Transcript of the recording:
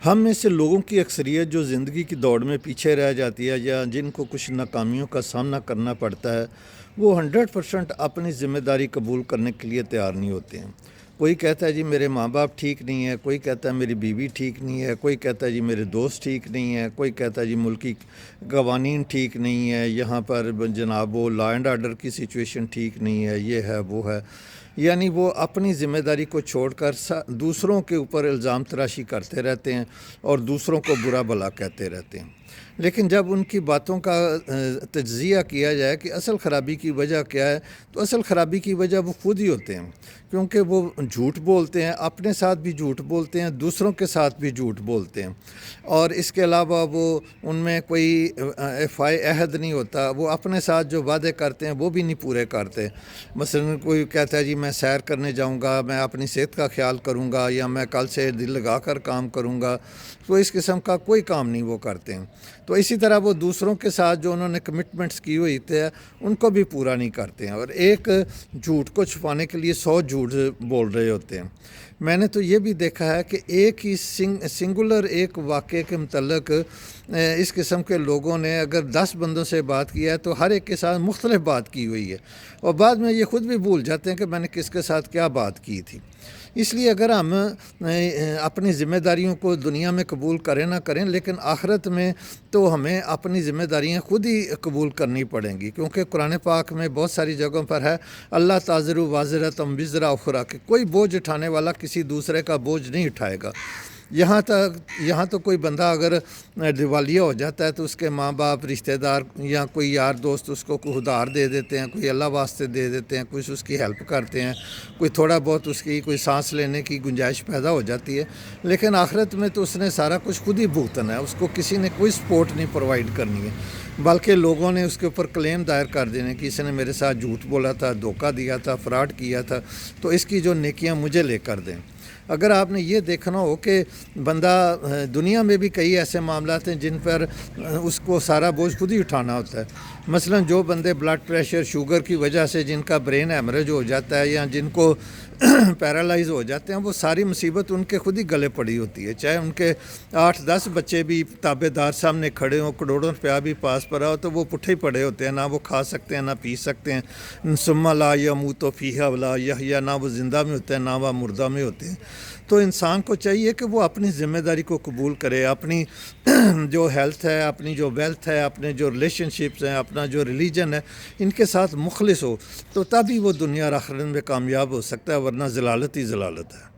ہم میں سے لوگوں کی اکثریت جو زندگی کی دوڑ میں پیچھے رہ جاتی ہے یا جن کو کچھ ناکامیوں کا سامنا کرنا پڑتا ہے، وہ 100% اپنی ذمہ داری قبول کرنے کے لیے تیار نہیں ہوتے ہیں۔ کوئی کہتا ہے جی میرے ماں باپ ٹھیک نہیں ہے، کوئی کہتا ہے میری بیوی ٹھیک نہیں ہے، کوئی کہتا ہے جی میرے دوست ٹھیک نہیں ہے، کوئی کہتا ہے جی ملکی قوانین ٹھیک نہیں ہے، یہاں پر جناب وہ لا اینڈ آرڈر کی سچویشن ٹھیک نہیں ہے، یہ ہے وہ ہے۔ یعنی وہ اپنی ذمہ داری کو چھوڑ کر دوسروں کے اوپر الزام تراشی کرتے رہتے ہیں اور دوسروں کو برا بھلا کہتے رہتے ہیں۔ لیکن جب ان کی باتوں کا تجزیہ کیا جائے کہ اصل خرابی کی وجہ کیا ہے، تو اصل خرابی کی وجہ وہ خود ہی ہوتے ہیں، کیونکہ وہ جھوٹ بولتے ہیں، اپنے ساتھ بھی جھوٹ بولتے ہیں، دوسروں کے ساتھ بھی جھوٹ بولتے ہیں، اور اس کے علاوہ وہ ان میں کوئی وفائے عہد نہیں ہوتا۔ وہ اپنے ساتھ جو وعدے کرتے ہیں وہ بھی نہیں پورے کرتے۔ مثلا کوئی کہتا ہے جی میں سیر کرنے جاؤں گا، میں اپنی صحت کا خیال کروں گا، یا میں کل سے دل لگا کر کام کروں گا، تو اس قسم کا کوئی کام نہیں وہ کرتے ہیں۔ تو اسی طرح وہ دوسروں کے ساتھ جو انہوں نے کمٹمنٹس کی ہوئی تھے ان کو بھی پورا نہیں کرتے ہیں، اور ایک جھوٹ کو چھپانے کے لیے 100 جھوٹ بول رہے ہوتے ہیں۔ میں نے تو یہ بھی دیکھا ہے کہ ایک ہی سنگولر ایک واقعے کے متعلق اس قسم کے لوگوں نے اگر 10 بندوں سے بات کیا ہے تو ہر ایک کے ساتھ مختلف بات کی ہوئی ہے، اور بعد میں یہ خود بھی بھول جاتے ہیں کہ میں نے کس کے ساتھ کیا بات کی تھی۔ اس لیے اگر ہم اپنی ذمہ داریوں کو دنیا میں قبول کریں نہ کریں، لیکن آخرت میں تو ہمیں اپنی ذمہ داریاں خود ہی قبول کرنی پڑیں گی، کیونکہ قرآن پاک میں بہت ساری جگہوں پر ہے اللہ تازر وازرۃ وزر اخری، کہ کوئی بوجھ اٹھانے والا کسی دوسرے کا بوجھ نہیں اٹھائے گا۔ یہاں تو کوئی بندہ اگر دیوالیہ ہو جاتا ہے تو اس کے ماں باپ، رشتہ دار یا کوئی یار دوست اس کو ادھار دے دیتے ہیں، کوئی اللہ واسطے دے دیتے ہیں، کچھ اس کی ہیلپ کرتے ہیں، کوئی تھوڑا بہت اس کی کوئی سانس لینے کی گنجائش پیدا ہو جاتی ہے۔ لیکن آخرت میں تو اس نے سارا کچھ خود ہی بھگتنا ہے، اس کو کسی نے کوئی سپورٹ نہیں پرووائڈ کرنی ہے، بلکہ لوگوں نے اس کے اوپر کلیم دائر کر دینے کہ اس نے میرے ساتھ جھوٹ بولا تھا، دھوکہ دیا تھا، فراڈ کیا تھا، تو اس کی جو نیکیاں مجھے لے کر دیں۔ اگر آپ نے یہ دیکھنا ہو کہ بندہ دنیا میں بھی کئی ایسے معاملات ہیں جن پر اس کو سارا بوجھ خود ہی اٹھانا ہوتا ہے۔ مثلا جو بندے بلڈ پریشر، شوگر کی وجہ سے جن کا برین ہیمریج ہو جاتا ہے یا جن کو پیرالائز ہو جاتے ہیں، وہ ساری مصیبت ان کے خود ہی گلے پڑی ہوتی ہے، چاہے ان کے 8-10 بچے بھی تابع دار سامنے کھڑے ہوں، کروڑوں روپیہ بھی پاس پڑا ہو، تو وہ پٹھے ہی پڑے ہوتے ہیں، نہ وہ کھا سکتے ہیں نہ پی سکتے ہیں۔ ثم لا یموت فیہا ولا یحییٰ، نہ وہ زندہ میں ہوتے ہیں نہ وہ مردہ میں ہوتے ہیں۔ تو انسان کو چاہیے کہ وہ اپنی ذمہ داری کو قبول کرے، اپنی جو ہیلتھ ہے، اپنی جو ویلتھ ہے، اپنے جو ریلیشن شپس ہیں، اپنا جو ریلیجن ہے، ان کے ساتھ مخلص ہو، تو تبھی وہ دنیا اور آخرت میں کامیاب ہو سکتا ہے، ورنہ ضلالت ہی ضلالت ہے۔